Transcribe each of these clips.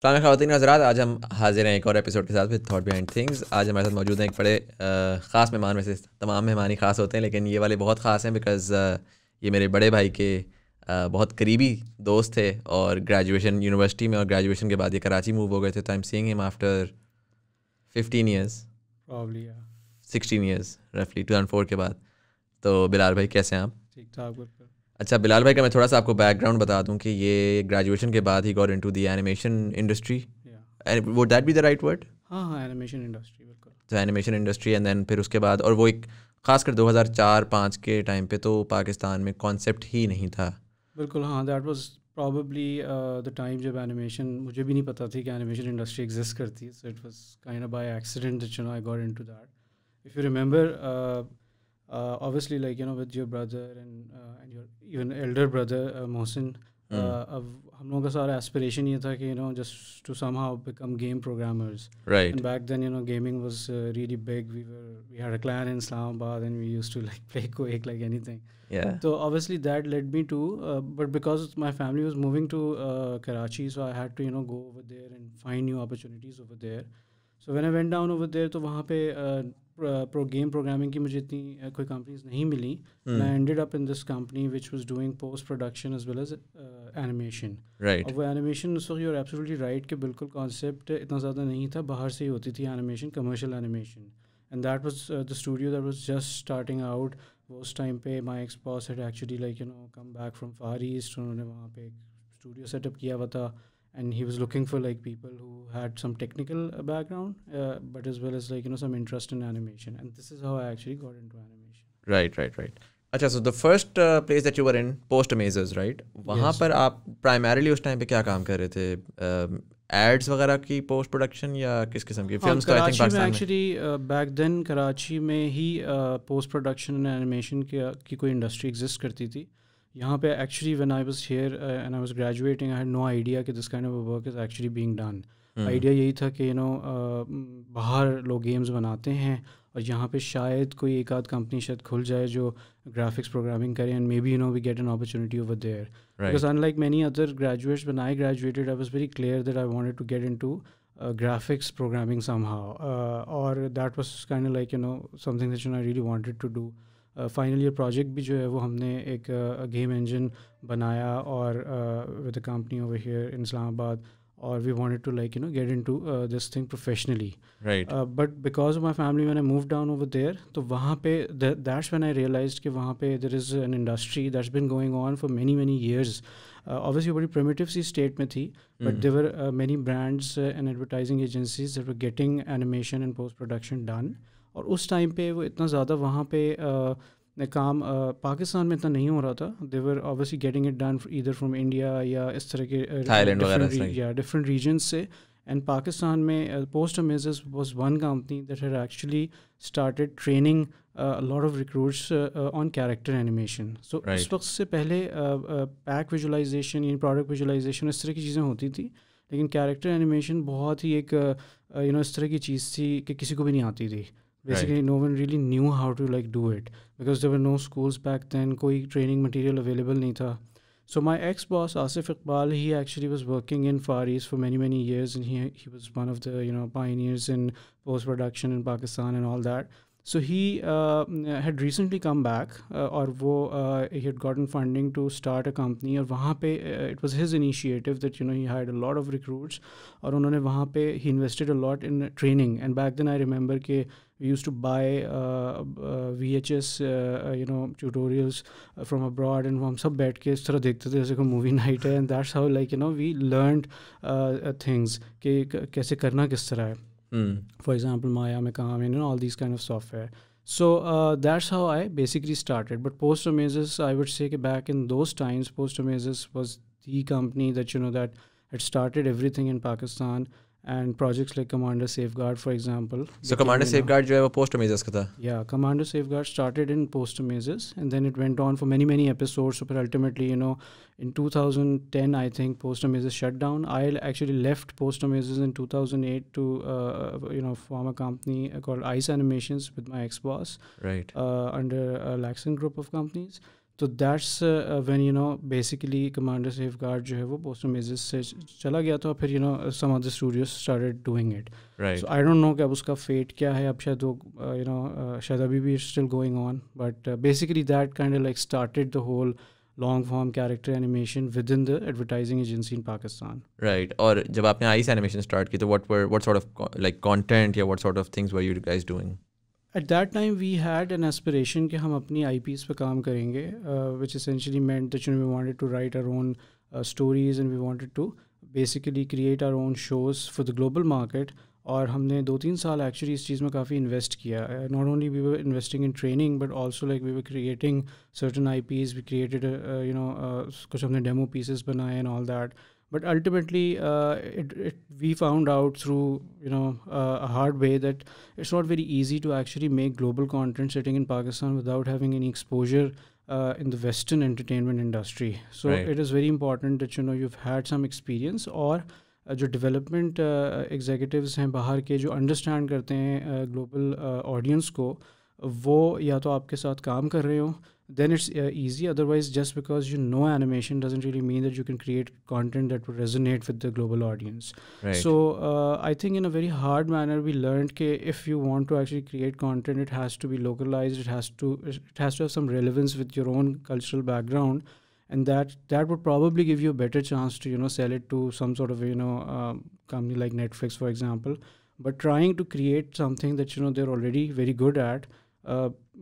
सलाम ख़वातीन हज़रात, आज हम हाजिर हैं एक और एपिसोड के साथ विद थॉट बिहाइंड थिंग्स। आज हमारे साथ मौजूद हैं एक बड़े ख़ास मेहमान। वैसे तमाम मेहमान ही ख़ास होते हैं, लेकिन ये वाले बहुत ख़ास हैं बिकॉज़ ये मेरे बड़े भाई के बहुत करीबी दोस्त थे और ग्रेजुएशन यूनिवर्सिटी में, और ग्रेजुएशन के बाद ये कराची मूव हो गए थे। तो I am seeing him after 15 years, probably या 16 ईयर्स रफली, 2004 के बाद। तो बिलाल भाई कैसे हैं आप? ठीक ठाक बिल्कुल। अच्छा, बिलाल भाई का मैं थोड़ा सा आपको बैकग्राउंड बता दूं कि ये ग्रेजुएशन के बाद ही got into the animation industry. या would that be the right word? हाँ एनिमेशन इंडस्ट्री बिल्कुल। तो एनिमेशन इंडस्ट्री, एंड देन फिर उसके बाद, और वो एक खासकर 2004-5 के टाइम पे तो पाकिस्तान में कॉन्सेप्ट ही नहीं था। बिल्कुल हाँ, that was probably the time जब एनिमेशन, मुझे भी नहीं पता थी कि एनिमेशन इंडस्ट्री एग्जिस्ट करती है। So it was kind of by accident that I got into that. If you remember, obviously like with your brother and your even elder brother Mohsin, अब हम लोगों का सारा एस्पिरेशन ये था कि just to somehow become game programmers. Right. And back then gaming was really big. We had a clan in Islamabad and we used to like play Quake like anything. या So obviously that led me to but because my family was moving to Karachi, so I had to go over there and find new opportunities over there. So when I went down over there, तो वहाँ पे pro game programming की मुझे इतनी कोई companies नहीं मिली। And I ended up in this company which was doing post production as well as animation. Right. और वो animation, so you are absolutely right कि बिल्कुल कॉन्सेप्ट इतना ज़्यादा नहीं था, बाहर से ही होती थी animation, commercial animation. And that was the studio that was just starting out. वो उस टाइम पे my ex boss had actually like come back from Far East. उन्होंने वहाँ पे एक स्टूडियो सेटअप किया हुआ था। And he was looking for like people who had some technical background, but as well as like some interest in animation. And this is how I actually got into animation. Right. अच्छा, so the first place that you were in, Post Amazers, right? वहाँ Yes. पर आप primarily उस time पे क्या काम कर रहे थे? एड्स वगैरह की पोस्ट प्रोडक्शन या किस किस्म की फिल्म्स? तो आई थिंक कराची में पाकिस्तान में एक्चुअली बैक देन कराची में ही पोस्ट प्रोडक्शन एंड एनिमेशन की कोई इंडस्ट्री एग्जिस्ट करती थी। यहाँ पे actually when I was here and I was graduating, I had no idea कि this kind of work is actually being done. Idea यही था कि बाहर लोग गेम्स बनाते हैं और यहाँ पे शायद कोई एक आध कंपनी शायद खुल जाए जो ग्राफिक्स प्रोग्रामिंग करे, and maybe we get an opportunity over there. Because unlike many other graduates, when I graduated, I was very clear that I wanted to get into graphics programming somehow, or that was kind of like something that I really wanted to do. Final year project भी जो है वो हमने एक game engine बनाया और with a company over here in Islamabad, or we wanted to like get into this thing professionally. Right. But because of my family, when I moved down over there, तो वहाँ पे that's when I realized कि वहाँ पे there is an industry that's been going on for many years. Obviously बड़ी primitive सी state में थी, but there were many brands and advertising agencies that were getting animation and post production done. और उस time पे वो इतना ज़्यादा वहाँ पे काम पाकिस्तान में इतना नहीं हो रहा था। They were obviously getting it done either from India या इस तरह के थाईलैंड वगैरह या डिफरेंट रीजन्स से। एंड पाकिस्तान में Post Amazers was one company that had actually started training lot of recruits on character animation. So उस वक्त से पहले पैक विजुअलाइजेशन या प्रोडक्ट विजुअलाइजेशन इस तरह की चीज़ें होती थी, लेकिन कैरेक्टर एनिमेशन बहुत ही एक इस तरह की चीज़ थी कि किसी को भी नहीं आती थी। Basically, no one really knew how to like do it because there were no schools back then. कोई training material available नहीं था. So my ex-boss Asif Iqbal, he actually was working in Far East for many years, and he was one of the pioneers in post-production in Pakistan and all that. So he had recently come back, और वो he had gotten funding to start a company, और वहाँ पे it was his initiative that he hired a lot of recruits, और उन्होंने वहाँ पे he invested a lot in training. And back then I remember कि we used to buy VHS tutorials from abroad, and वो हम सब बैठ के इस तरह देखते थे जैसे कोई मूवी नाइट है। and that's how like we learned things कि कैसे करना किस तरह है। For example, Maya में काम, all these kind of software. So that's how I basically started. But Post Amazes, I would say back in those times, Post Amazes was the company that that had started everything in Pakistan, and projects like Commander Safeguard, for example. So Commander Safeguard जो है वो post अमेजर्स का था? Yeah, Commander Safeguard started in Post Amazes, and then it went on for many episodes. So but ultimately, in 2010, I think Post Amazes shut down. I actually left Post Amazes in 2008 to form a company called Ice Animations with my ex-boss. Right. Under a Laxon group of companies. तो that's when you know basically commander safeguard जो है वो postal mazes से चला गया था, फिर you know some other studios started doing it. So I don't know कि अब उसका फेट क्या है, अब शायद वो यू नो शायद अभी भी still going on, but basically that kind of like started the whole long form character animation within the advertising agency in Pakistan. Right. और जब आपने आइस एनिमेशन स्टार्ट की तो what sort of like content या what sort of things were you guys doing? At that time we had an aspiration कि हम अपनी IPs पे काम करेंगे, which essentially meant that you know we wanted to write our own stories and we wanted to basically create our own shows for the global market. और हमने 2-3 साल actually इस चीज़ में काफ़ी इन्वेस्ट किया. Not only we were investing in training but also like we were creating certain IPs. We created you know कुछ हमने demo pieces बनाए and all that. But ultimately, we found out through you know a hard way that it's not very easy to actually make global content sitting in Pakistan without having any exposure in the Western entertainment industry. So it is very important that you know you've had some experience, और जो development executives हैं बाहर के जो understand करते हैं global audience को, वो या तो आपके साथ काम कर रहे हो, then it's easy. Otherwise, just because you know animation doesn't really mean that you can create content that would resonate with the global audience. Right. So I think in a very hard manner we learned that if you want to actually create content, it has to be localized. It has to have some relevance with your own cultural background, and that would probably give you a better chance to you know sell it to some sort of you know company like Netflix, for example. But trying to create something that you know they're already very good at,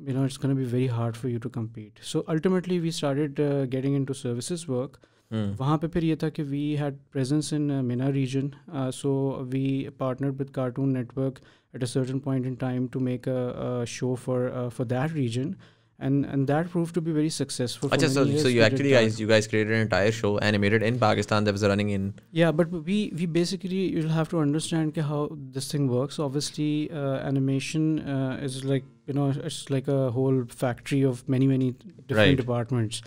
you know, it's going to be very hard for you to compete. So ultimately we started getting into services work. वहाँ पे फिर ये था कि we had presence in MENA region, so we partnered with Cartoon Network at a certain point in time to make a show for that region, and that proved to be very successful. Achha, so you actually guys created an entire show animated in Pakistan that was running in. Yeah, but we basically, you'll have to understand how this thing works. Obviously, animation is like you know it's like a whole factory of many different departments.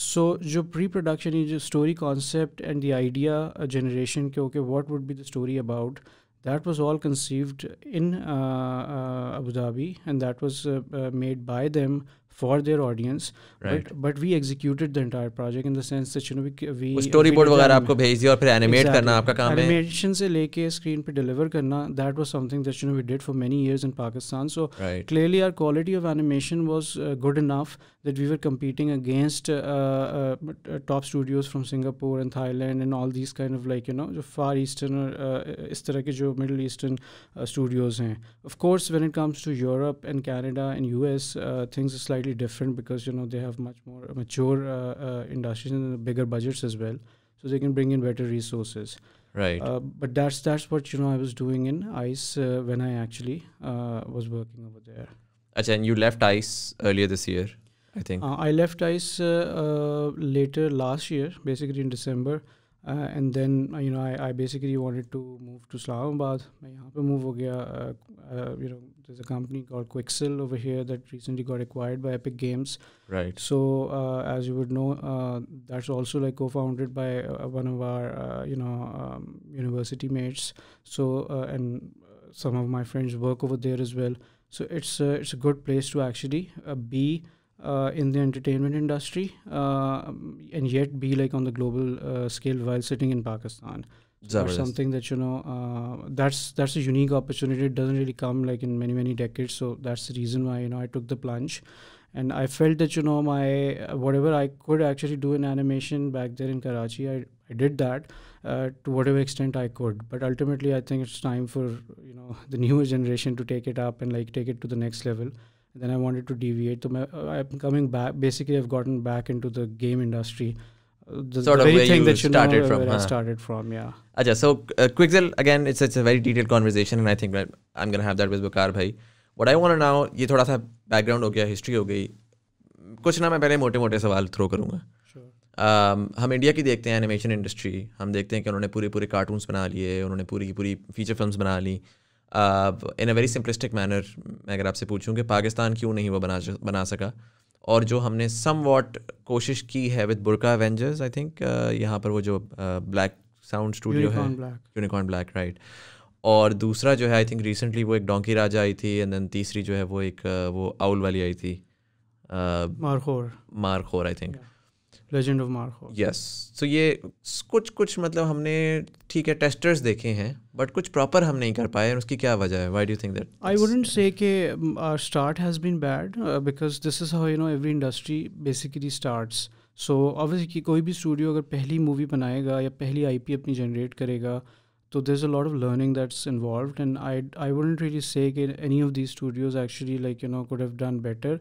So जो pre-production जो story concept and the idea generation के okay what would be the story about, that was all conceived in Abu Dhabi, and that was made by them for their audience. Right. But we executed the entire project in the sense that you know we storyboard वगैरह आपको भेज दिया और फिर animate करना आपका काम है. Animation से लेके screen पे deliver करना, that was something that you know we did for many years in Pakistan. So clearly our quality of animation was good enough that we were competing against top studios from Singapore and Thailand and all these kind of like you know जो Far Eastern और इस तरह के जो Middle Eastern studios हैं. Of course when it comes to Europe and Canada and US, things are slightly different because you know they have much more mature industries and bigger budgets as well, so they can bring in better resources. Right. But that's what you know I was doing in ICE when I actually was working over there. Achha, and you left ICE earlier this year, I think. I left ICE later last year, basically in December. And then you know I basically wanted to move to Islamabad. मैं यहाँ पे move हो गया. You know there's a company called Quixel over here that recently got acquired by Epic Games. Right. So as you would know, that's also like co-founded by one of our you know university mates. So and some of my friends work over there as well. So it's a good place to actually be in the entertainment industry and yet be like on the global scale while sitting in Pakistan. So that's something that you know that's a unique opportunity. It doesn't really come like in many decades. So that's the reason why you know I took the plunge, and I felt that you know my whatever I could actually do in animation back there in Karachi, I did that to whatever extent I could. But ultimately I think it's time for you know the newer generation to take it up and like take it to the next level. Then I wanted to deviate. So I'm coming back. Basically, I've gotten back into the game industry. The very thing that you started know from. Where I started from, yeah. Acha, so Quixel, again, it's a very detailed conversation, and I think that I'm gonna have that with Waqar bhai. What I want to now, ये थोड़ा सा background हो गया, history हो गई. कुछ ना मैं पहले मोटे सवाल थ्रो करूँगा. हम इंडिया की देखते हैं एनिमेशन इंडस्ट्री. हम देखते हैं कि उन्होंने पूरे कार्टून्स बना लिए, उन्होंने पूरी फीचर फिल्म्स बना ली. इन अ वेरी सिंपलिस्टिक मैनर मैं अगर आपसे पूछूं कि पाकिस्तान क्यों नहीं वो बना सका, और जो हमने सम वॉट कोशिश की है विद बुर्का एवेंजर्स, आई थिंक यहाँ पर वो जो ब्लैक साउंड स्टूडियो है, यूनिकॉर्न ब्लैक, राइट. और दूसरा जो है आई थिंक रिसेंटली वो एक डोंकी राजा आई थी, एंड देन तीसरी जो है वो एक वो आउल वाली आई थी. Markhor I think, legend of Markhor. Yes. So ये कुछ मतलब हमने ठीक है टेस्टर्स देखे हैं बट कुछ प्रॉपर हम नहीं कर पाए, और उसकी क्या वजह है? Why do you think that? I wouldn't say कि our start has been bad because this is how every industry basically starts. So obviously कि कोई भी स्टूडियो अगर पहली मूवी बनाएगा या पहली IP अपनी जनरेट करेगा तो there's a lot of learning that's involved, and I wouldn't really say that any of these studios actually could have done better.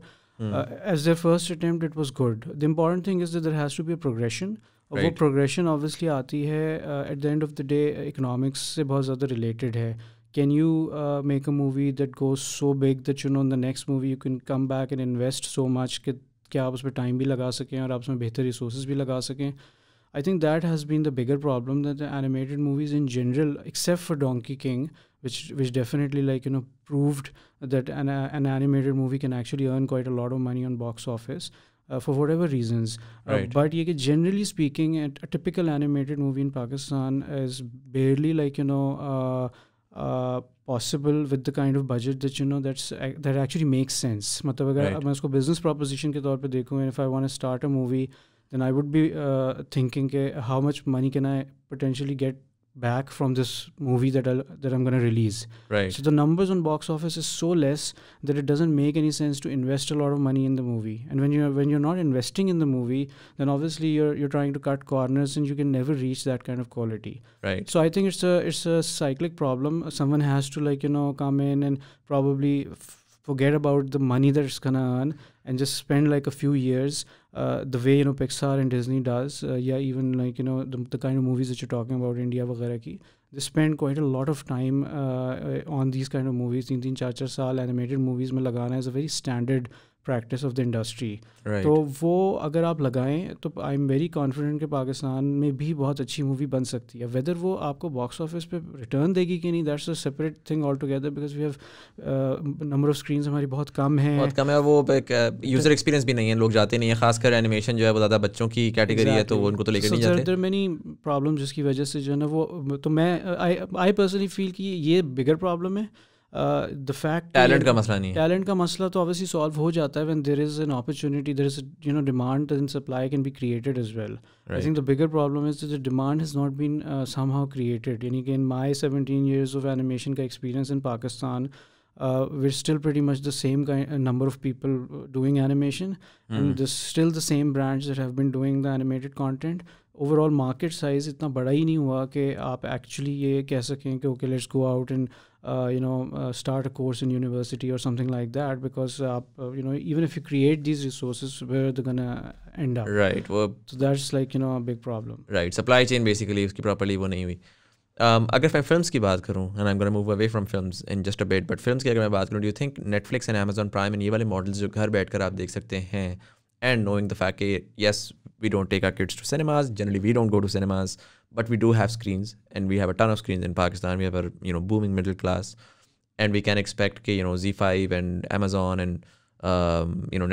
As their first attempt it was good. The important thing is that there has to be a progression. वो progression obviously आती है at the end of the day economics से बहुत ज़्यादा related है. Can you make a movie that goes so big that in the next movie you can come back and invest so much कि आप उस पर टाइम भी लगा सकें और आप उसमें बेहतर रिसोर्स भी लगा सकें? I think that has been the bigger problem, that the animated movies in general, except for Donkey King, which definitely proved that an animated movie can actually earn quite a lot of money on box office for whatever reasons. Right. But generally speaking, a typical animated movie in Pakistan is barely possible with the kind of budget that that actually makes sense. मतलब अगर मैं उसको business proposition के तौर पे देखूँ, if I want to start a movie, then I would be thinking how much money can I potentially get back from this movie that I'm going to release. Right. So the numbers on box office is so less that it doesn't make any sense to invest a lot of money in the movie. And when you're not investing in the movie, then obviously you're trying to cut corners and you can never reach that kind of quality. Right. So I think it's a cyclic problem. Someone has to come in and probably forget about the money that it's gonna earn and just spend like a few years the way Pixar and Disney does, yeah, even the kind of movies that you're talking about, India वगैरह की, they spend quite a lot of time on these kind of movies. 3-3 4-4 साल animated movies में लगाना is a very standard practice of the industry. Right. तो वो अगर आप लगाएं तो आई एम वेरी कॉन्फिडेंट कि पाकिस्तान में भी बहुत अच्छी मूवी बन सकती है. वेदर वो आपको बॉक्स ऑफिस पे रिटर्न देगी कि नहीं, that's a separate thing all together, because we have number of screens हमारी बहुत कम है. और वो एक यूजर एक्सपीरियंस भी नहीं है, लोग जाते नहीं है, खासकर एनिमेशन जो है वो ज़्यादा बच्चों की कैटेगरी है तो वो उनको तो लेकर नहीं जाते. देयर मेनी प्रॉब्लम जिसकी वजह से जो है ना वो, तो मैं आई पर्सनली फील कि ये बिगर प्रॉब्लम है. द फैक्ट टैलेंट का मसला नहीं है. टैलेंट का मसला तो ऑब्वियसली सॉल्व हो जाता है when there is an opportunity, there is demand and supply can be created as well. I think the bigger problem is the demand has not been somehow created. यानी कि in my 17 years of animation का experience in Pakistan, we're still pretty much the same number of people doing animation, and there's still the same brands that have been doing the animated content. Overall market size इतना बड़ा ही नहीं हुआ कि आप actually ये कह सकें कि okay, let's go out and start a course in university or something like that, because even if you create these resources, where they're gonna end up. Right. So that's a big problem. Right. Supply chain basically उसकी properly वो नहीं हुई. अगर मैं films की बात करूँ, and I am gonna move away from films in just a bit, but films की अगर मैं बात करूँ, do you think Netflix and Amazon prime and ये वाले मॉडल्स जो घर बैठ कर आप देख सकते हैं, एंड नोइंग द फैक्ट कि yes we don't take our kids to cinemas, generally we don't go to cinemas, but we do have screens and we have a ton of screens in Pakistan, we have a booming middle class, and we can expect कि ZEE5 and Amazon and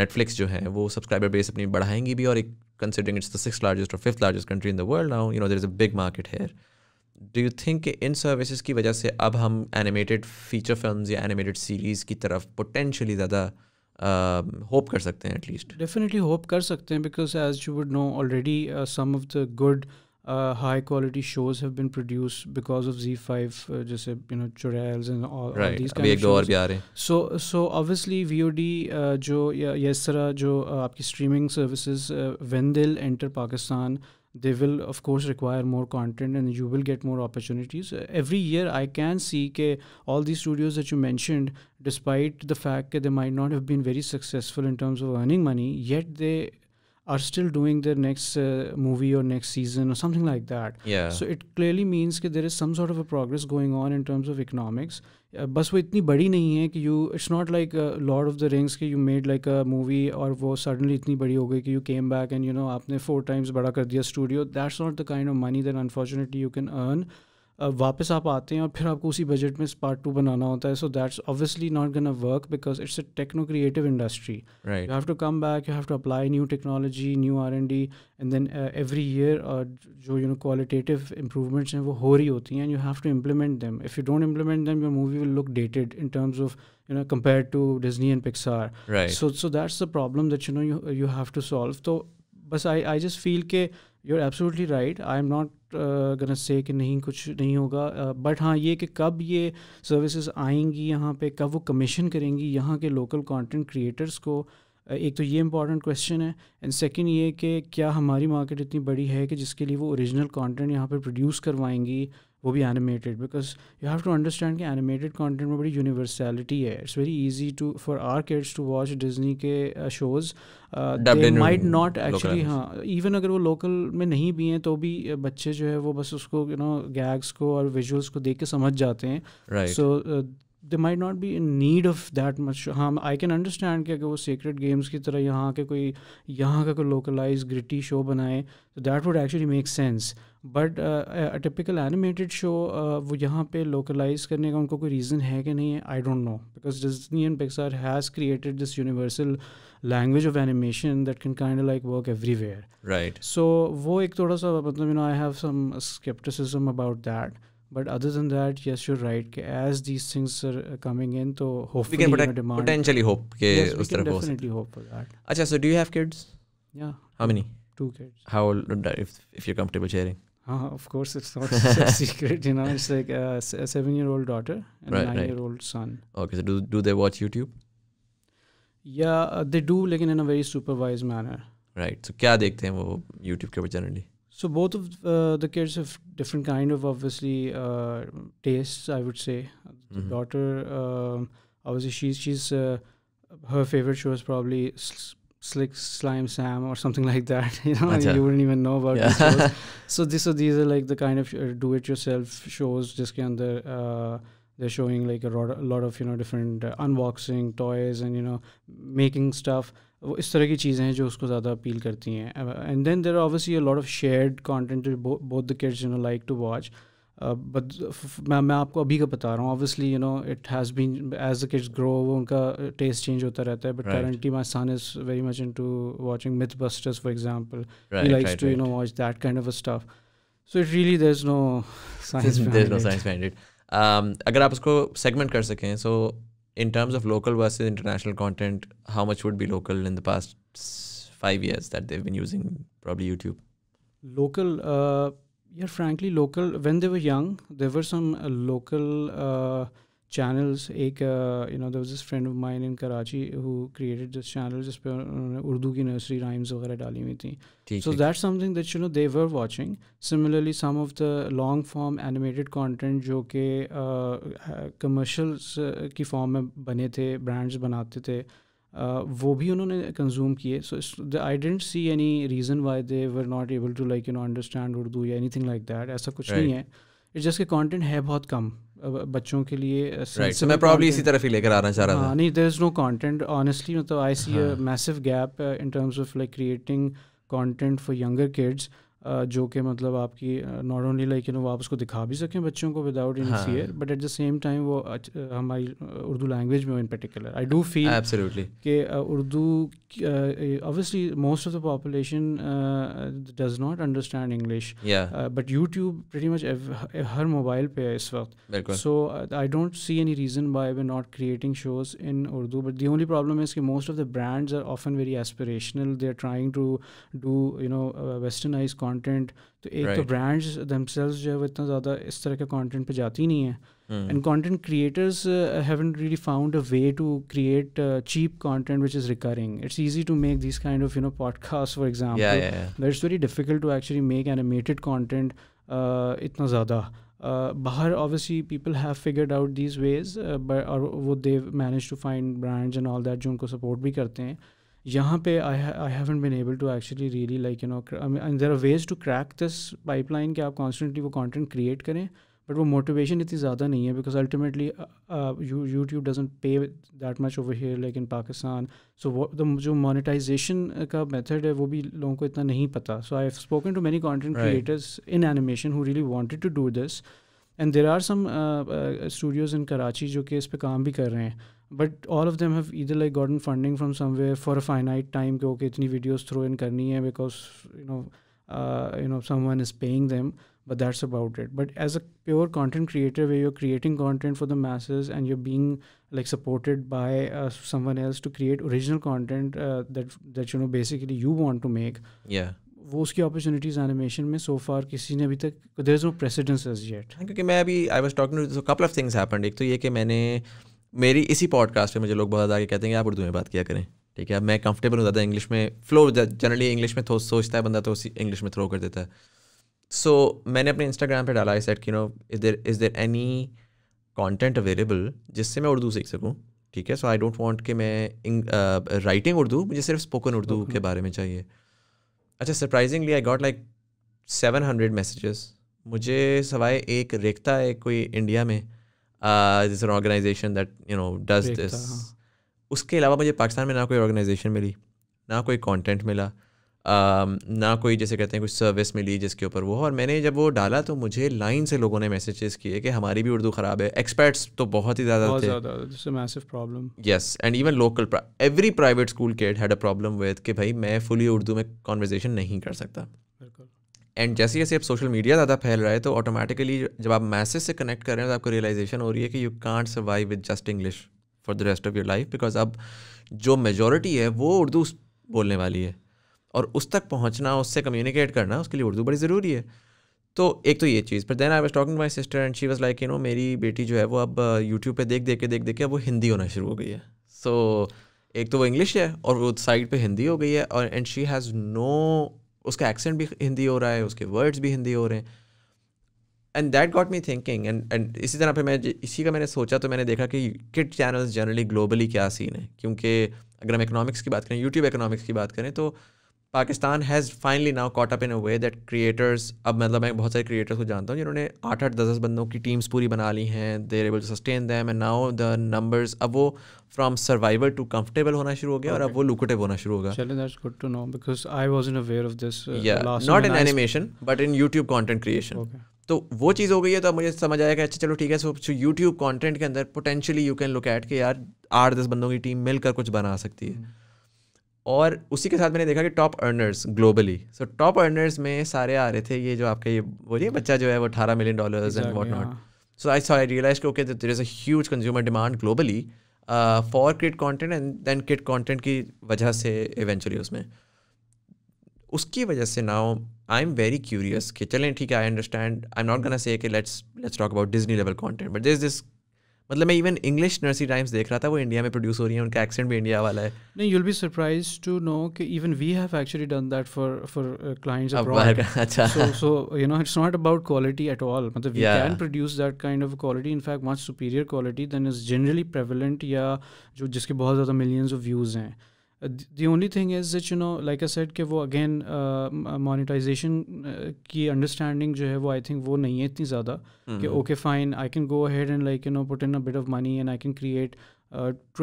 Netflix जो है वो subscriber base अपनी बढ़ाएंगी भी, और एक considering it's the 6th largest और 5th largest country in the world now, there is a big market here. Do you think कि इन सर्विसेज की वजह से अब हम एनिमेटेड फीचर फिल्म्स या एनिमेटेड सीरीज़ की तरफ पोटेंशली ज़्यादा होप कर सकते हैं? एटलीस्ट डेफिनेटली होप कर सकते हैं, because as you would know already some of the good high quality shows have been produced because of ZEE5, जैसे Churels and all these kind of shows. So obviously VOD जो या इस तरह जो आपकी streaming services when they'll enter Pakistan, they will of course require more content and you will get more opportunities. Every year I can see that all these studios that you mentioned, despite the fact that they might not have been very successful in terms of earning money, yet they are still doing their next movie or next season or something like that. Yeah. So it clearly means that there is some sort of a progress going on in terms of economics. बस वो इतनी बड़ी नहीं है कि it's not like Lord of the Rings कि you made like a movie और वो suddenly इतनी बड़ी हो गई कि you came back and आपने 4 times बड़ा कर दिया studio. That's not the kind of money that unfortunately you can earn वापस आप आते हैं और फिर आपको उसी बजट में पार्ट 2 बनाना होता है. So that's obviously not gonna work because it's a techno creative industry. You have to come back, you have to apply new technology, new R&D, and then every year जो qualitative improvements हैं वो हो रही होती हैं. You have to implement them. If you don't implement them your movie will look dated in terms of compared to Disney and Pixar. Right. So that's the problem that you have to solve. So बस I just feel कि you're absolutely right. I'm not gonna say कि नहीं कुछ नहीं होगा, but हाँ ये कि कब ये services आएंगी यहाँ पे, कब वो कमीशन करेंगी यहाँ के local content creators को, एक तो ये important question है. एंड सेकंड ये कि क्या हमारी मार्केट इतनी बड़ी है कि जिसके लिए वो ओरिजिनल कंटेंट यहाँ पे प्रोड्यूस करवाएंगी, वो भी animated. Because you have to understand कि एनिमेटेड कंटेंट में बड़ी यूनिवर्सैलिटी है. It's very easy to for our kids to watch Disney के shows. They might not actually, हाँ इवन अगर वो लोकल में नहीं भी हैं तो भी बच्चे जो है वो बस उसको गैग्स को और विजुअल्स को देख के समझ जाते हैं. So they might not be in need of that much. हाँ आई कैन अंडरस्टैंड कि अगर वो सीक्रेट गेम्स की तरह यहाँ का कोई लोकलाइज ग्रिटी शो बनाए तो that would actually make sense. But typical animated show वो यहाँ पे लोकलाइज करने का उनको कोई रीज़न है कि नहीं है, I don't know. Because Disney and Pixar has created this universal language of animation that can kind of like work everywhere. Right. So वो एक थोड़ा सा मतलब I have some skepticism about that. But other than that, yes, you're right. As these things are coming in, so hopefully we can potentially hope ke yes, us taraf ho definitely hope for that. Acha, so do you have kids? Yeah. How many? 2 kids. How old, if you're comfortable sharing? Of course, it's not a secret. It's like a 7-year-old daughter and a 9-year-old son. Okay, so do they watch YouTube? Yeah, they do, like in a very supervised manner. Right. So क्या देखते हैं वो YouTube के ऊपर generally? So both of the kids have different kind of obviously tastes, I would say. The daughter, obviously she's her favorite show is probably Slick Slime Sam or something like that. You wouldn't even know about these shows. So these are like the kind of do-it-yourself shows. जिसके अंदर they're showing like a lot of different unboxing toys and making stuff. वो इस तरह की चीज़ें हैं जो उसको ज़्यादा अपील करती हैं. And then there are obviously a lot of shared content both the kids like to watch. But मैं आपको अभी का बता रहा हूँ. Obviously it has been as the kids grow वो उनका टेस्ट चेंज होता रहता है. But currently my son is very much into watching Mythbusters for example. He likes to watch that kind of a stuff. So it really there is no science behind it. अगर आप उसको segment कर सकें, सो in terms of local versus international content, how much would be local in the past 5 years that they've been using probably YouTube? Local, frankly local. When they were young, there were some local channels. There was this friend of mine in Karachi who created this channel जिस पे उन्होंने उर्दू की nursery rhymes वगैरह डाली हुई थी. So that's something that they were watching. Similarly, some of the long form animated content जो कि commercials की form में बने थे, brands बनाते थे, वो भी उन्होंने कंज्यूम किए. So I didn't see any reason why they were not able to understand Urdu या anything like that. ऐसा कुछ नहीं है. It's just कि content है बहुत कम बच्चों के लिए. So मैं probably इसी तरफ ही लेकर आना चाह रहा था. नहीं, there is no content honestly. मतलब I see a massive gap in terms of like creating content for younger kids. जो कि मतलब आपकी नॉट ओनली लाइक वो आप उसको दिखा भी सकें बच्चों को without any fear, but at the same time वो हमारी उर्दू लैंग्वेज में in particular I do feel absolutely कि Urdu obviously most of the population does not understand English, but YouTube pretty much हर मोबाइल पे है इस वक्त. So I don't see any reason why we not creating shows in Urdu, but the only problem is कि most of the brands are often very aspirational. They are trying to do westernize content. तो एक तो brands themselves जो है वो इतना ज़्यादा इस तरह के कंटेंट पे जाती नहीं है. And content creators haven't really found a way to create cheap content which is recurring. It's easy to make these kind of podcasts, for example. But it's very difficult to actually make animated content इतना ज़्यादा. Bahar obviously people have figured out these ways, but वो they've managed to find brands and all that जो उनको support भी करते हैं. यहाँ पे I haven't been able to actually really and there are ways to crack this pipeline कि आप constantly वो content create करें, but वो motivation इतनी ज़्यादा नहीं है because ultimately YouTube doesn't pay that much over here like in Pakistan. So जो monetization का method है वो भी लोगों को इतना नहीं पता. So I've spoken to many content creators in animation who really wanted to do this. And there are some studios in Karachi जो कि इस पे काम भी कर रहे हैं, but all of them have either like gotten funding from somewhere for a finite time कि ओके इतनी वीडियोज़ थ्रो इन करनी है because you know someone is paying them, but that's about it. But as a pure content creator where you're creating content for the masses and you're being like supported by someone else to create original content that you know basically you want to make, वो उसकी opportunities animation में so far किसी ने अभी तक there is no precedence as yet. क्योंकि मैं अभी I was talking to, so couple of things happened. एक तो ये कि मैंने मेरी इसी पॉडकास्ट पे मुझे लोग बहुत आगे कहते हैं कि आप उर्दू में बात किया करें, ठीक है. अब मैं कंफर्टेबल हूँ ज़्यादा इंग्लिश में, फ्लो जनरली इंग्लिश में सोचता है बंदा तो इंग्लिश में थ्रो कर देता है. सो मैंने अपने इंस्टाग्राम पे डाला, आई सेड कि no is there any content available जिससे मैं उर्दू सीख सकूँ, ठीक है. सो आई डोंट वांट कि मैं राइटिंग उर्दू, मुझे सिर्फ स्पोकन उर्दू के बारे में चाहिए. अच्छा, surprisingly I got like 700 messages. मुझे सवाए एक रेखता है कोई इंडिया में, this an organization that you know does this, उसके अलावा मुझे पाकिस्तान में ना कोई ऑर्गेनाइजेशन मिली, ना कोई कंटेंट मिला, ना कोई जैसे कहते हैं कुछ सर्विस मिली जिसके ऊपर वो. और मैंने जब वो डाला तो मुझे लाइन से लोगों ने मैसेजेस किए कि हमारी भी उर्दू ख़राब है. एक्सपर्ट्स तो बहुत ही ज़्यादा थे. Yes, and even local every private school kid had a problem with कि भाई मैं फुली उर्दू में कॉन्वर्जेसन नहीं कर सकता. एंड जैसे जैसे अब सोशल मीडिया ज़्यादा फैल रहा है तो ऑटोमेटिकली जब आप मैसेज से कनेक्ट कर रहे हैं तो आपको रियलाइजेशन हो रही है कि you can't survive with just English for the rest of your life, because अब जो मेजॉरिटी है वो उर्दू बोलने वाली है और उस तक पहुंचना, उससे कम्युनिकेट करना, उसके लिए उर्दू बड़ी ज़रूरी है. तो एक तो ये चीज़. पर then I was talking to my sister and she was like you know मेरी बेटी जो है वो अब यूट्यूब पे देख देख के अब वो हिंदी होना शुरू हो गई है. सो एक तो वो इंग्लिश है और वो साइड पे हिंदी हो गई है, और एंड शी हैज़ नो, उसका एक्सेंट भी हिंदी हो रहा है, उसके वर्ड्स भी हिंदी हो रहे हैं. And that got me thinking. And इसी तरह पे मैं इसी का मैंने सोचा तो मैंने देखा कि किड चैनल्स जनरली ग्लोबली क्या सीन है. क्योंकि अगर हम इकोनॉमिक्स की बात करें, यूट्यूब इकोनॉमिक्स की बात करें, तो Pakistan has finally now caught up in a way that creators, अब मतलब मैं बहुत सारे क्रिएटर्स को जानता हूँ जिन्होंने 8-8 10-10 बंदों की टीम्स पूरी बना ली हैं. They are able to sustain them and now the numbers, अब वो फ्रॉम सर्वाइवल टू कंफर्टेबल होना शुरू हो गया और अब वो लुक्रेटिव होना शुरू होगा. चलिए, that's good to know because I wasn't aware of this. Not in animation but in YouTube content creation. तो वो चीज़ हो गई है. तो अब मुझे समझ आया कि अच्छा चलो ठीक है, सो यूट्यूब कंटेंट के अंदर potentially you can look at कि यार 8-10 बंदों की टीम मिलकर कुछ बना सकती है. और उसी के साथ मैंने देखा कि top earners globally, so top earners में सारे आ रहे थे ये जो आपका ये बोलिए बच्चा जो है वो $18 million and what not. So I realize okay there is a huge consumer demand globally for kid content, and then kid content की वजह से इवेंचुअली उसकी वजह से now I am very curious कि चलें ठीक है, I understand, I am not gonna say कि let's talk about Disney level content, but there is this, मतलब मैं इवन इंग्लिश नर्सरी टाइम्स देख रहा था, वो इंडिया में प्रोड्यूस हो रही है, उनका एक्सेंट भी इंडिया वाला है. नहीं, you'll be surprised to know कि even we have actually done that for clients abroad. अच्छा. So you know it's not about quality at all. मतलब we can produce that kind of quality, in fact much superior quality than is generally prevalent या जो जिसके बहुत ज़्यादा millions of views हैं. The only thing is that you know like I said कि वो again monetization की understanding जो है वो I think वो नहीं है इतनी ज़्यादा कि okay fine I can go ahead and like you know put in a bit of money and I can create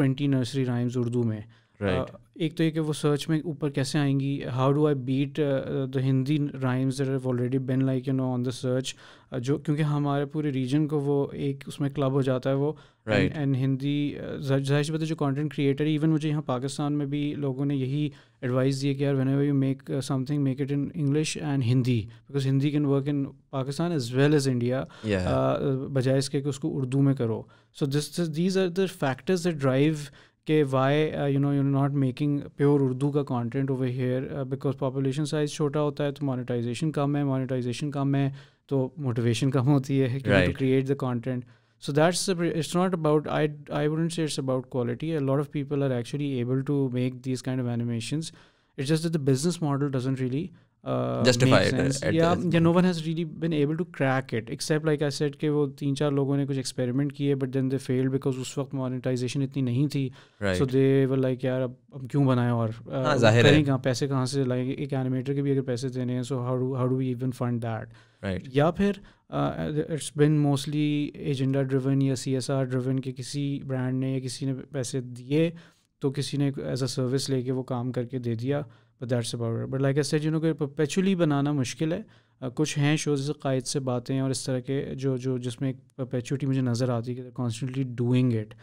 20 nursery rhymes Urdu में. एक तो ये कि वो सर्च में ऊपर कैसे आएंगी, how do I beat the Hindi rhymes that have already been like you know on the search, जो क्योंकि हमारे पूरे रीजन को वो एक उसमें क्लब हो जाता है वो. एंड हिंदी जाहिर सी बात है जो कंटेंट क्रिएटर है, इवन मुझे यहाँ पाकिस्तान में भी लोगों ने यही एडवाइस दी है कि यार whenever you make something make it in English and Hindi, because Hindi can work in Pakistan as well as India, बजाय इसके कि उसको उर्दू में करो. So these are the factors that drive कि why you know you not making pure Urdu का content over here, because population size छोटा होता है तो मोनेटाइजेशन कम है तो मोटिवेशन कम होती है to create the content. So it's not about, I wouldn't say it's about quality. A lot of people are actually able to make these kind of animations. It's just that the business model doesn't really justify make sense. Yeah, no one has really been able to crack it, except like I said कि वो 3-4 लोगों ने कुछ experiment किए, but then they failed because उस वक्त monetization इतनी नहीं थी. So they were like यार अब क्यों बनाएं और करें कहाँ, पैसे कहाँ से लाएंगे, एक एनिमेटर के भी अगर पैसे देने हैं, so how do we even fund that? या फिर it's been mostly agenda driven या CSR ड्रिवन कि किसी ब्रांड ने या किसी ने पैसे दिए तो किसी ने एज अ सर्विस लेके वो काम करके दे दिया, but that's about it. But like I said you know कि परपेचुअली बनाना मुश्किल है. कुछ हैं शोज़ जैसे कायद से बातें और इस तरह के जो जिसमें एक परपेचुइटी मुझे नज़र आती है कि constantly doing it,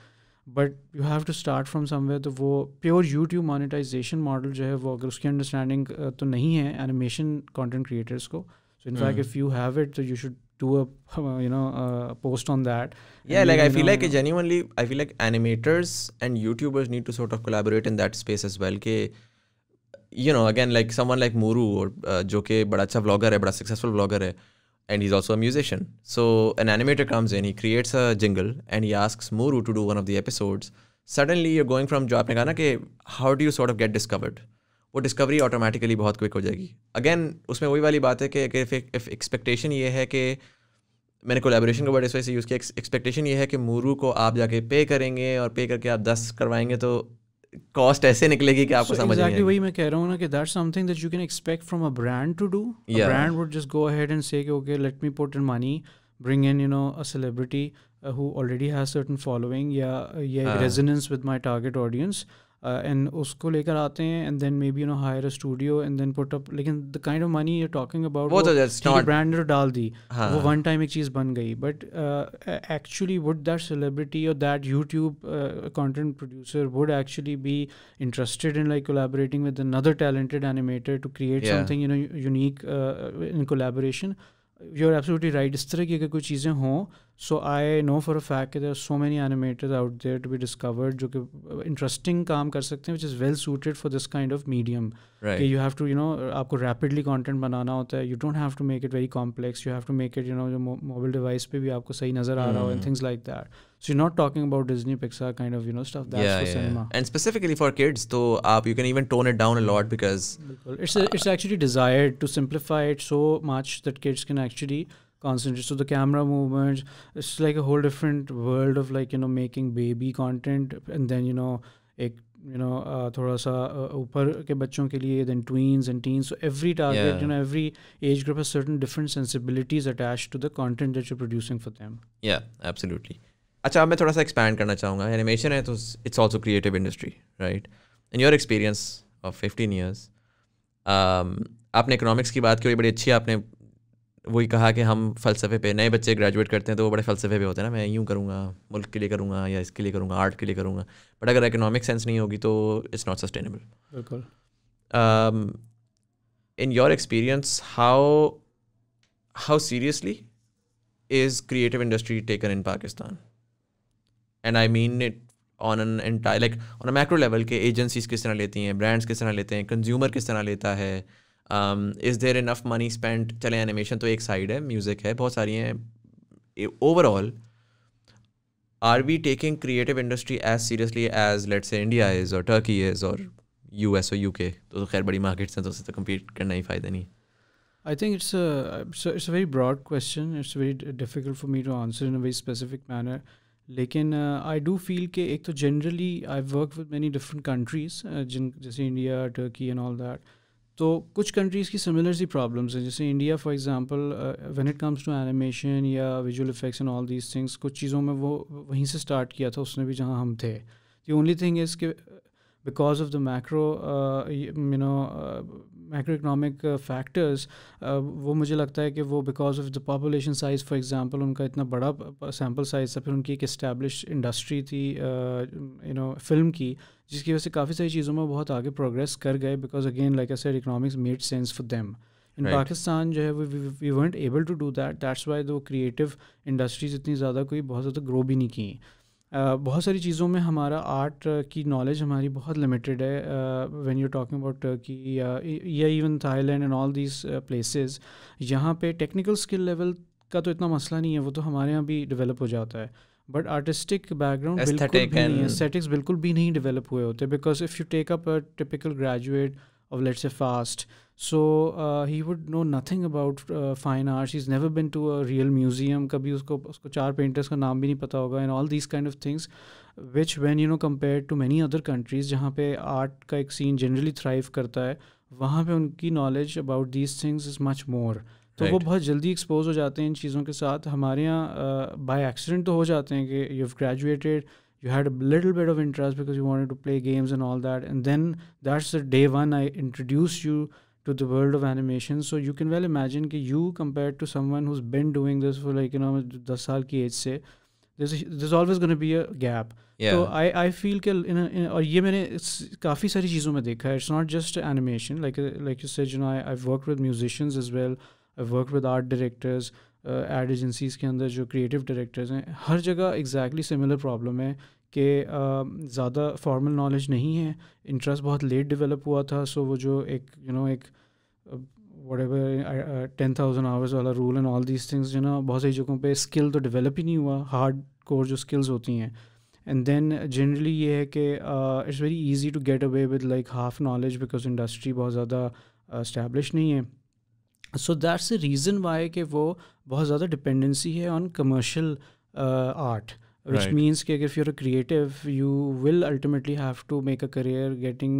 but you have to start from somewhere. तो वो प्योर यूट्यूब मोनेटाइजेशन मॉडल जो है वो अगर उसकी अंडरस्टैंडिंग तो नहीं है एनिमेशन कंटेंट क्रिएटर्स को, so in fact if you have it तो you should do a post on that. Yeah, like I feel like genuinely I feel like animators and YouTubers need to sort of collaborate in that space as well. कि again like someone like Muru or जो कि बड़ा अच्छा vlogger है, बड़ा successful vlogger है, and he's also a musician. So an animator comes in, he creates a jingle and he asks Muru to do one of the episodes. Suddenly you're going from जो आपने कहा ना कि how do you sort of get discovered? वो discovery automatically बहुत quick हो जाएगी. Again उसमें वही वाली बात है कि इफ एक्सपेक्टेशन ये है कि मैंने कोलैबोरेशन का वर्ड इस वजह से यूज़ किया, एक्सपेक्टेशन ये है कि मूरू को आप जाके पे करेंगे और पे करके आप 10 करवाएंगे तो कॉस्ट ऐसे निकलेगी कि आपको समझ नहीं आएगी. वही मैं कह रहा हूँ ना कि that's something that you can expect from a brand to do. A brand would just go ahead and say okay let me put in money, bring in a celebrity who already has certain following या resonance with my target audience. And उसको लेकर आते हैं and then maybe hire a studio and then put up. लेकिन the kind of money you're talking about वो तो brand डाल दी, वो वन टाइम एक चीज़ बन गई. But actually would that celebrity or that YouTube content producer would actually be interested in like collaborating with another talented animator to create something unique in collaboration? You're absolutely right. इस तरह की अगर कोई चीज़ें हों, so I know for a fact that there are so many animators out there to be discovered जो कि interesting काम कर सकते हैं, which is well suited for this kind of medium. Right. कि you have to आपको rapidly content बनाना होता है. You don't have to make it very complex. You have to make it जो mobile device पे भी आपको सही नज़र आ रहा हो and things like that. So you're not talking about Disney, Pixar kind of stuff. That's for cinema. And specifically for kids, तो you can even tone it down a lot because it's actually desired to simplify it so much that kids can actually concentrate. So the camera movements, it's like a whole different world of like making baby content and then एक थोड़ा सा ऊपर के बच्चों के लिए, then tweens and teens. So every target, every age group has certain different sensibilities attached to the content that you're producing for them. Yeah, absolutely. अच्छा, अब मैं थोड़ा सा एक्सपैंड करना चाहूँगा. एनिमेशन है तो it's also creative industry, right? In your experience of 15 years, आपने इकोनॉमिक्स की बात की, बड़ी अच्छी आपने वही कहा कि हम फ़लसफ़े पे, नए बच्चे ग्रेजुएट करते हैं तो वो बड़े फ़लसफ़े पे होते हैं ना, मैं यूँ करूँगा, मुल्क के लिए करूँगा या इसके लिए करूँगा, आर्ट के लिए करूँगा. बट अगर इकोनॉमिक सेंस नहीं होगी तो इट्स नॉट सस्टेनेबल. बिल्कुल. In your experience how seriously is creative industry taken in Pakistan? And I mean it on an entire, like on a macro level के agencies किस तरह लेती हैं, brands किस तरह लेते हैं, consumer किस तरह लेता है, is there enough money spent? चले animation तो एक side है, music है, बहुत सारी हैं. Overall, are we taking creative industry as seriously as let's say India is or Turkey is or US or UK? तो खैर बड़ी markets हैं तो उससे तो compete करना ही फ़ायदा नहीं. I think it's a very broad question. It's very difficult for me to answer in a very specific manner. लेकिन आई डू फील कि एक तो generally I work with many different countries जैसे India, Turkey and all that. तो कुछ countries की similar सी problems हैं. जैसे India for example when it comes to animation या visual effects and all these things, कुछ चीज़ों में वो वहीं से स्टार्ट किया था उसने भी जहाँ हम थे. द ओनली थिंग इज़ कि because of the macro economic factors, वो मुझे लगता है कि वो because of the population size for example, उनका इतना बड़ा सैम्पल साइज़ था, फिर उनकी एक इस्टेब्लिश इंडस्ट्री थी फिल्म की, जिसकी वजह से काफ़ी सारी चीज़ों में बहुत आगे प्रोग्रेस कर गए. Because again like I said economics made sense for them. In Pakistan जो है we weren't able to do that. That's why दो क्रिएटिव इंडस्ट्रीज इतनी ज़्यादा कोई बहुत ज़्यादा ग्रो भी नहीं की. बहुत सारी चीज़ों में हमारा आर्ट की नॉलेज हमारी बहुत लिमिटेड है. When you talking about Turkey या even Thailand and all these places, यहाँ पे टेक्निकल स्किल लेवल का तो इतना मसला नहीं है, वो तो हमारे यहाँ भी डेवलप हो जाता है. बट आर्टिस्टिक बैकग्राउंड बिल्कुल भी नहीं है, एस्थेटिक्स बिल्कुल भी नहीं डेवलप हुए होते. Because if you take up a typical graduate of let's say FAST, so he would know nothing about fine arts. He's never been to a real museum. कभी उसको 4 painters का नाम भी नहीं पता होगा. and all these kind of things which when compared to many other countries जहाँ पे art का एक scene generally thrive करता है, वहाँ पे उनकी knowledge about these things is much more. तो वो बहुत जल्दी एक्सपोज हो जाते हैं इन चीज़ों के साथ. हमारे यहाँ बाय एक्सीडेंट तो हो जाते हैं कि you have graduated, you had a little bit of interest because you wanted to play games and all that, and then that's the day one I introduced you to the world of animation. So you can well imagine कि you compared to someone who's been doing this for like 10 साल की age से, there's always going to be a gap. Yeah. So I feel कि और ये मैंने काफ़ी सारी चीज़ों में देखा है. It's not just animation, like you said, I've worked with musicians as well. I've worked with art directors, ad agencies के अंदर जो creative directors हैं, हर जगह exactly similar problem है कि ज़्यादा फॉर्मल नॉलेज नहीं है, इंटरेस्ट बहुत लेट डेवलप हुआ था. सो वो जो एक एक whatever 10,000 आवर्स वाला rule and all these things बहुत सारी जगहों पे स्किल तो डेवलप ही नहीं हुआ, हार्ड कोर जो स्किल्स होती हैं. एंड देन जनरली ये है कि it's very easy to get away with like half knowledge because industry बहुत ज़्यादा इस्टेब्लिश नहीं है. So that's the reason why कि वो बहुत ज़्यादा डिपेंडेंसी है on commercial art, which means that if you're a creative, you will ultimately have to make a career getting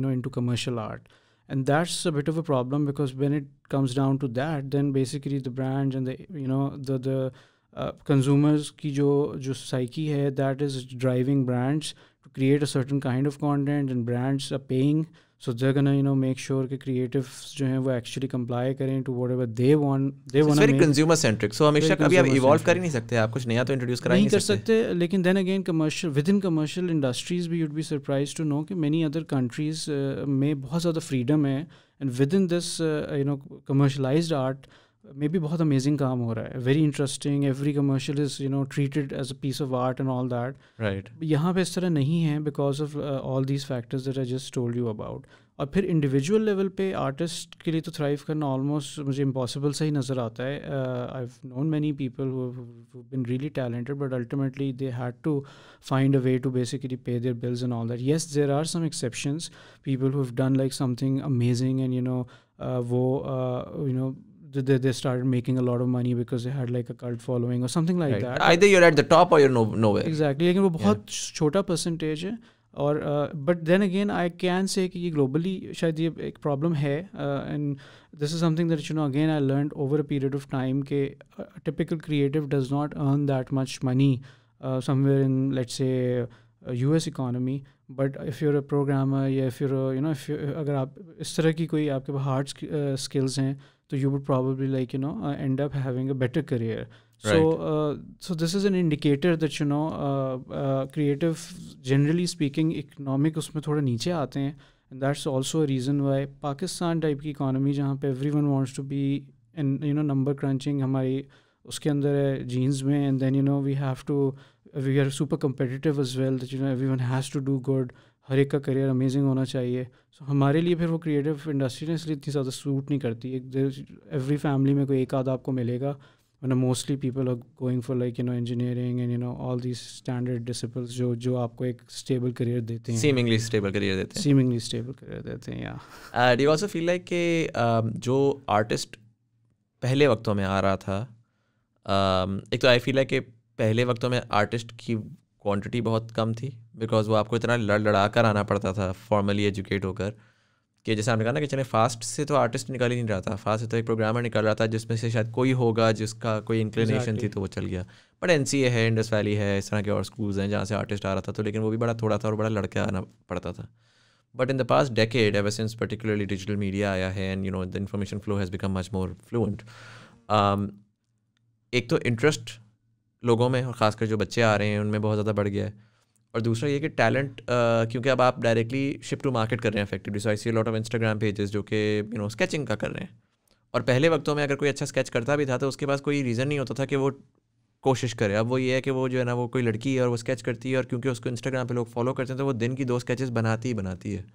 into commercial art, and that's a bit of a problem because when it comes down to that, then basically the brands and the consumers की जो psyche है, that is driving brands to create a certain kind of content, and brands are paying, so they're gonna make sure कि creatives जो हैं वो actually comply करें to whatever they want. It's very consumer centric. So हमेशा कभी आप evolve कर ही नहीं सकते, आप कुछ नया तो introduce करा ही नहीं सकते. लेकिन then again within commercial industries भी you'd be surprised to know कि many other countries में बहुत ज़्यादा freedom है, and within this commercialized art में भी बहुत amazing काम हो रहा है, very interesting. Every commercial is treated as a piece of art and all that. Right. यहाँ पे इस तरह नहीं है because of all these factors that I just told you about. और फिर इंडिविजुअल लेवल पे आर्टिस्ट के लिए तो थ्राइव करना ऑलमोस्ट मुझे इम्पॉसिबल सा ही नज़र आता है. I have known many people who been really talented but ultimately they had to find a way to basically pay their bills and all that. Yes there are some exceptions, people who have done like something amazing and वो they started making a lot of money because they had like a cult following or something like that. Either you're at the top or you're nowhere. Exactly. लेकिन वो बहुत छोटा percentage है. और but then again I can say कि ये globally शायद ये एक प्रॉब्लम है. And this is something that again I learned over a period of time के typical creative does not earn that much money somewhere in let's say US economy. But if you're a programmer या if you're अगर आप इस तरह की कोई आपके पास hard skills हैं तो you would probably end up having a better career. So this is an indicator that creative, generally speaking, economic उसमें थोड़ा नीचे आते हैं, and that's also a reason why Pakistan type की economy जहाँ पे everyone wants to be and number crunching हमारी उसके अंदर है genes में, and then we are super competitive as well that everyone has to do good, हर एक का करियर अमेजिंग होना चाहिए. सो हमारे लिए फिर वो क्रिएटिव इंडस्ट्री ने इसलिए इतनी ज़्यादा सूट नहीं करती. एवरी फैमिली में कोई एक आध आपको मिलेगा, वरना mostly people are going for like engineering and all these standard disciplines जो आपको एक स्टेबल करियर देते हैं. सीमिंगली स्टेबल करियर देते हैं. या do you also feel like कि जो आर्टिस्ट पहले वक्तों में आ रहा था, एक तो आई फील लाइक कि पहले वक्तों में आर्टिस्ट की क्वांटिटी बहुत कम थी बिकॉज वो आपको इतना लड़ा कर आना पड़ता था फॉर्मली एजुकेट होकर, कि जैसे आपने कहा ना कि चले फास्ट से तो आर्टिस्ट निकल ही नहीं रहा था, फास्ट से तो एक प्रोग्रामर निकल रहा था जिसमें से शायद कोई होगा जिसका कोई इंक्लिनेशन थी तो वो चल गया. बट NCA है, इंडस वैली है, इस तरह के और स्कूल्स हैं जहाँ से आर्टिस्ट आ रहा था, तो लेकिन वो भी बड़ा थोड़ा था और बड़ा लड़के आना पड़ता था. But in the past decade, ever since particularly digital media आया है and the information flow has become much more fluent, एक तो इंटरेस्ट लोगों में और ख़ासकर जो बच्चे आ रहे हैं उनमें बहुत ज़्यादा बढ़ गया है, और दूसरा ये कि टैलेंट क्योंकि अब आप डायरेक्टली शिप टू मार्केट कर रहे हैं effectively. So I see lot of Instagram pages जो कि स्केचिंग का कर रहे हैं, और पहले वक्तों में अगर कोई अच्छा स्केच करता भी था तो उसके पास कोई रीज़न नहीं होता था कि वो कोशिश करे. अब वो ये है कि वो जो है ना वो कोई लड़की है और वो स्केच करती है, और क्योंकि उसको इंस्टाग्राम पे लोग फॉलो करते हैं तो वो दिन की 2 स्केचेस बनाती है,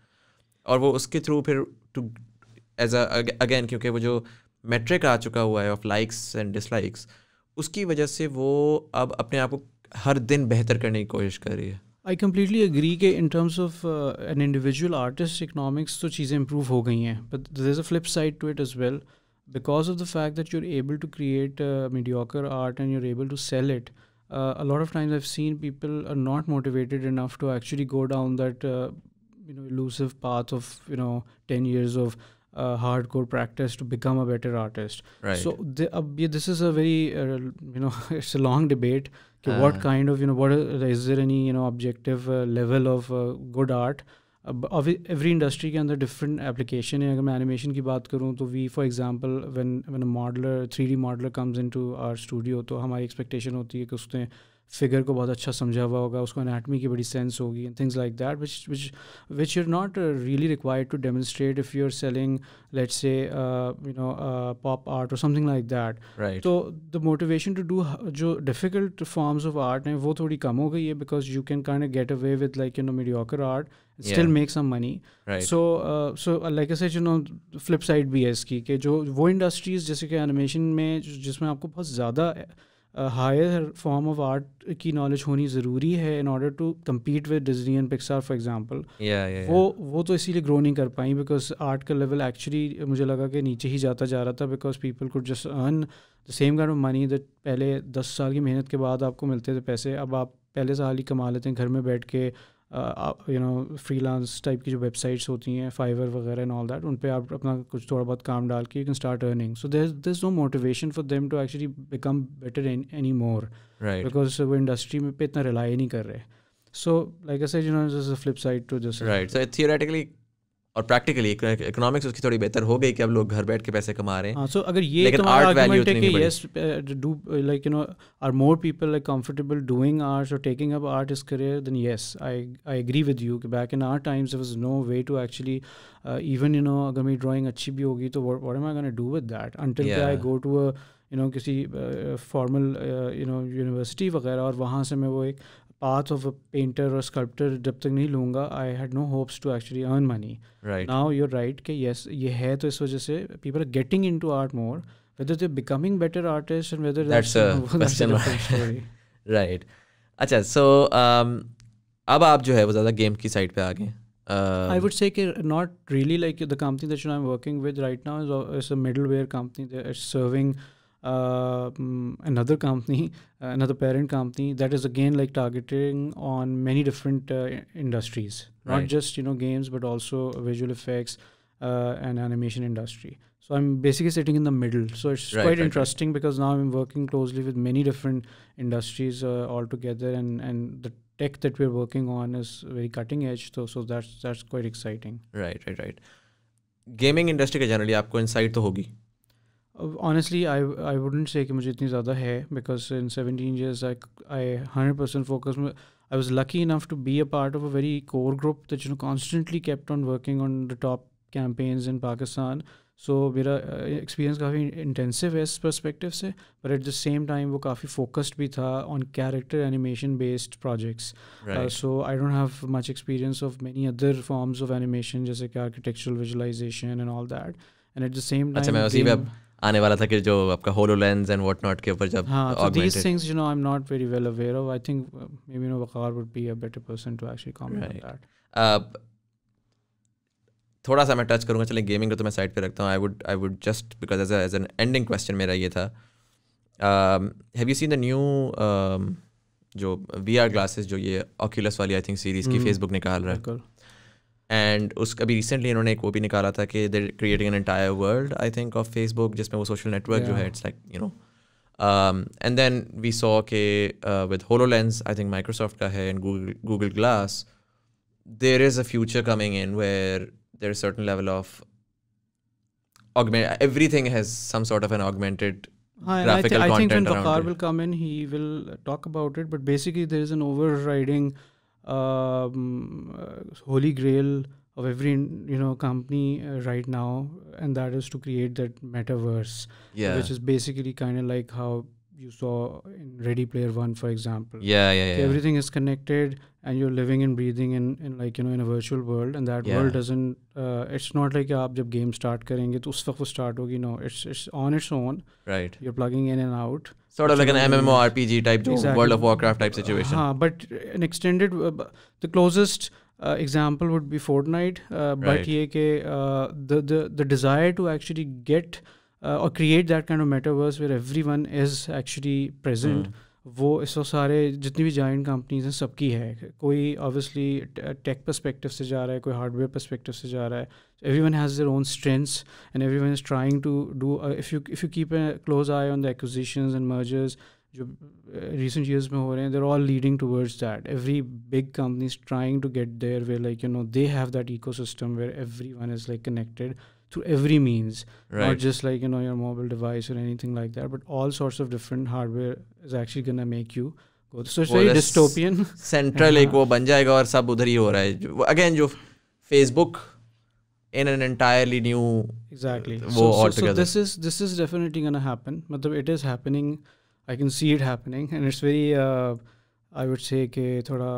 और वो उसके थ्रू फिर टू एज अगेन क्योंकि वो जो मेट्रिक आ चुका हुआ है ऑफ लाइक्स एंड डिसलाइक्स, उसकी वजह से वो अब अपने आप को हर दिन बेहतर करने की कोशिश कर रही है. आई कम्प्लीटली एग्री कि in terms of an individual artist economics तो चीज़ें इम्प्रूव हो गई हैं, but there is a flip side to it as well because of the fact that you are able to create mediocre art and you are able to sell it. A lot of times I've seen people are not motivated enough to actually go down that elusive path of 10 years of hardcore practice to become a better artist. Right. So this is a very it's a long debate. What kind of what is there any objective level of good art? Every industry के अंदर different application है. अगर मैं animation की बात करूँ तो we for example when a modeler 3D modeler comes into our studio, तो हमारी एक्सपेक्टेशन होती है कि उसने फिगर को बहुत अच्छा समझा हुआ होगा, उसको एनाटमी की बड़ी सेंस होगी and things like that which you're not really required to demonstrate if you're selling, let's say, pop art or something like that. Right. So the motivation to do जो difficult forms of art हैं वो थोड़ी कम हो गई है, because you can kind of get away with like mediocre art and still make some money. Right. So like I said, flip side भी है इसकी कि जो वो industries जैसे कि animation में जिसमें आपको बहुत ज़्यादा हायर फॉर्म ऑफ आर्ट की नॉलेज होनी ज़रूरी है in order to compete with Disney and Pixar for example. वो तो इसीलिए ग्रो नहीं कर पाई बिकॉज आर्ट का लेवल एक्चुअली मुझे लगा कि नीचे ही जाता जा रहा था, because people could just earn the same kind of money that पहले 10 साल की मेहनत के बाद आपको मिलते थे पैसे. अब आप पहले साल ही कमा लेते हैं घर में बैठ के, फ्रीलांस टाइप की जो वेबसाइट्स होती हैं, फाइवर वगैरह एंड ऑल दैट, उन पे आप अपना कुछ थोड़ा बहुत काम डाल के you can start earning. So there is no motivation for them to actually become better any more, because वो इंडस्ट्री में पे इतना रिलाई नहीं कर रहे. So like I said, this is a flip side to this. Right. So theoretically और practically economics उसकी थोड़ी बेहतर हो गई कि अब लोग घर बैठ के पैसे कमा रहे हैं. हाँ, सो अगर ये तुम्हारा आर्गुमेंट है कि yes do like are more people like comfortable doing arts और taking up art is career, then yes I agree with you कि back in our times there was no way to actually even अगर मेरी drawing अच्छी भी होगी तो what am I gonna do with that until I go to a किसी formal university वगैरह और वहाँ से मैं वो एक path of a painter or sculptor जब तक नहीं लूँगा, I had no hopes to actually earn money. Right. Now you're right कि yes ये है, तो इस वजह से people are getting into art more. Whether they're becoming better artists and whether that's a question story. Right. अच्छा, so अब आप जो है वो ज़्यादा गेम की साइड पे आ गए. I would say कि not really, like the company that I'm working with right now is a middleware company that is serving another company, another parent company that is again like targeting on many different industries, not just games but also visual effects and animation industry. So I'm basically sitting in the middle, so it's quite interesting because now I'm working closely with many different industries all together, and the tech that we're working on is very cutting edge, so that's quite exciting. Right. Gaming industry का generally आपको insight तो होगी. Honestly, I wouldn't say कि मुझे इतनी ज़्यादा है, because in 17 years I 100% focused. I was lucky enough to be a part of a very core group that constantly kept on working on the top campaigns in Pakistan. So मेरा experience काफ़ी intensive है इस perspective से, but at the same time वो काफ़ी focused भी था on character animation based projects. So I don't have much experience of many other forms of animation जैसे कि architectural visualization and all that. And at the same time, अच्छा, मैं उसी पे आने वाला था कि जो आपका HoloLens and whatnot के ऊपर जब so these things I'm not very well aware of. I think maybe Waqar would be a better person to actually comment on that. थोड़ा सा मैं टच करूँगा, चलिए गेमिंग को तो मैं साइड पे रखता हूँ. I would just because as an ending question मेरा ये था, have you seen the new जो VR glasses जो ये Oculus वाली I think सीरीज़ की Facebook निकाल रहा है, एंड अभी रिसेंटली इन्होंने एक वो भी निकाला था कि they creating an entire world I think of Facebook, जिसमें वो सोशल नेटवर्क जो है it's like and then we saw के with HoloLens I think Microsoft का है and Google glass, there is a future coming in where there is certain level of everything has some sort of an augmented graphical content. I think when Waqar will come in, he will talk about it, but basically there is an overriding holy grail of every company right now, and that is to create that metaverse, which is basically kind of like how you saw in Ready Player One, for example. Everything is connected and you're living and breathing in like in a virtual world, and that world doesn't it's not like आप जब game start करेंगे तो उस वक्त वो start होगी. No, it's on its own. Right. You're plugging in and out. Sort of like an MMORPG type, exactly. World of Warcraft type situation. But an extended, the closest example would be Fortnite. But ये कि the desire to actually get or create that kind of metaverse where everyone is actually present, वो इस सारे जितनी भी giant companies हैं सबकी है. कोई ऑब्वियसली टेक पर्सपेक्टिव से जा रहा है, कोई हार्डवेयर पर्सपेक्टिव से जा रहा है. Everyone has their own strengths and everyone is trying to do if you keep a close eye on the acquisitions and mergers, जो recent years में हो रहे हैं, they're all leading towards that. Every big company is trying to get there where like, you know, they have that ecosystem where everyone is like connected through every means, not just like, you know, your mobile device or anything like that, but all sorts of different hardware is actually going to make you go. So it's very dystopian. Central एक वो बन जाएगा और सब उधर ही हो रहा है. Again, जो Facebook in an entirely new exactly so this is definitely going to happen. Matlab it is happening. I can see it happening, and it's very I would say ke thoda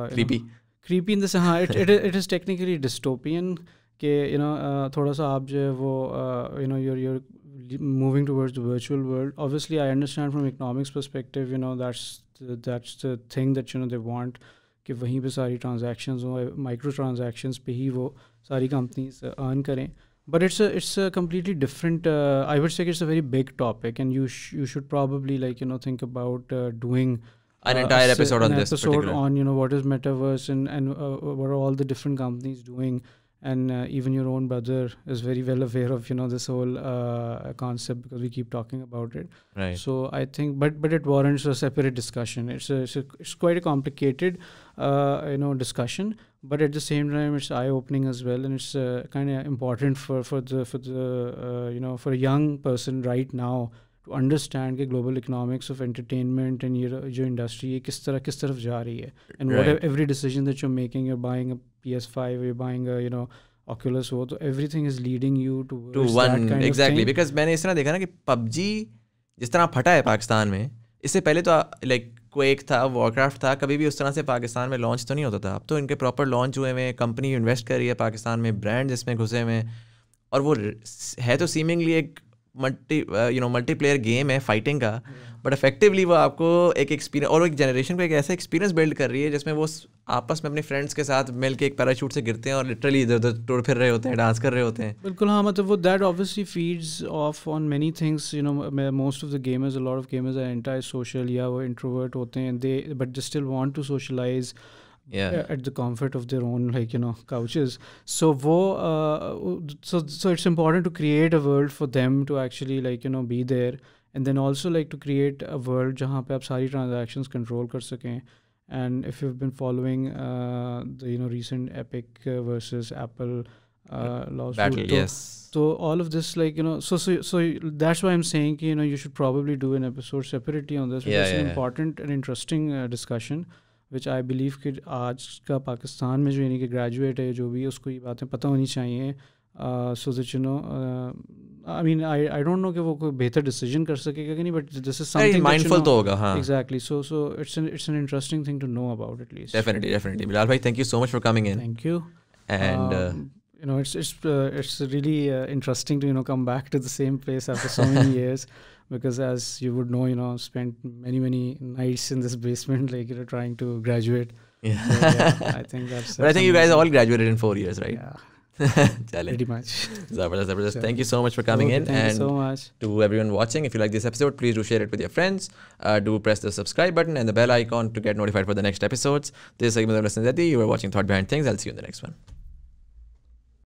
creepy in the sense it is technically dystopian ke you know thoda sa aap jo hai wo you know you're moving towards the virtual world. Obviously I understand from economics perspective, you know, that's the thing that, you know, they want कि वहीं पे सारी transactions हो, micro transactions पे ही वो सारी companies earn करें. But it's a completely different. I would say it's a very big topic, and you should probably like, you know, think about doing an entire episode on this particular on, you know, what is metaverse and what are all the different companies doing. And even your own brother is very well aware of, you know, this whole concept because we keep talking about it. Right. So I think, but it warrants a separate discussion. It's quite a complicated, you know, discussion. But at the same time, it's eye-opening as well, and it's kind of important for the you know, for a young person right now to understand the global economics of entertainment and your industry किस तरफ जा रही है, and whatever every decision that you're making, you're buying a PS5, you're buying a, you know, Oculus, so everything is leading you to one kind exactly of thing. Because मैंने इस तरह देखा ना कि PUBG जिस तरह फटा है पाकिस्तान में, इससे पहले तो लाइक क्वेक था, वॉरक्राफ्ट था, कभी भी उस तरह से पाकिस्तान में लॉन्च तो नहीं होता था. अब तो इनके प्रॉपर लॉन्च हुए हुए, कंपनी इन्वेस्ट कर रही है पाकिस्तान में, ब्रांड इसमें घुसे हुए, और वो है तो सीमिंगली एक मल्टीप्लेयर गेम है फाइटिंग का, बट इफेक्टिवली वो आपको एक एक्सपीरियंस और एक जनरेशन को एक ऐसा एक्सपीरियंस बिल्ड कर रही है जिसमें वो आपस में अपने फ्रेंड्स के साथ मिल के एक पैराशूट से गिरते हैं और लिटरली इधर उधर टूर फिर रहे होते हैं, डांस कर रहे होते हैं. बिल्कुल हाँ, मतलब वो that obviously feeds off on many things, you know. Most of the gamers, a lot of gamers are anti social, या वो इंट्रोवर्ट होते हैं, but they still want to socialize at the comfort of their own, like, you know, couches. So so it's important to create a world for them to actually, like, you know, be there, and then also like to create a world jahan pe aap sari transactions control kar sakein. And if you've been following the, you know, recent Epic versus Apple lawsuit battle, yes, so all of this, like, you know, so that's why I'm saying, you know, you should probably do an episode separately on this. It's an important and interesting discussion, which I believe कि आज का पाकिस्तान में जो यानी कि graduate है जो भी, उसको ये बातें पता होनी चाहिए, so that, you know, I mean I don't know कि वो कोई बेहतर डिसीजन कर सकेगा कि नहीं, but this is something mindful तो होगा. हाँ, exactly. So it's an interesting thing to know about, at least. Definitely. Bilal bhai, thank you so much for coming in. Thank you. And you know, it's really interesting to, you know, come back to the same place after so many years. Because as you would know, you know, spent many nights in this basement, like, you know, trying to graduate. Yeah. So, yeah, I think that's. But I think you guys all graduated in 4 years, right? Yeah. Pretty much. Zabardast. Thank you so much for coming in. Thank you so much. To everyone watching, if you like this episode, please do share it with your friends. Do press the subscribe button and the bell icon to get notified for the next episodes. This is Saeed Zadi. You were watching Thought Behind Things. I'll see you in the next one.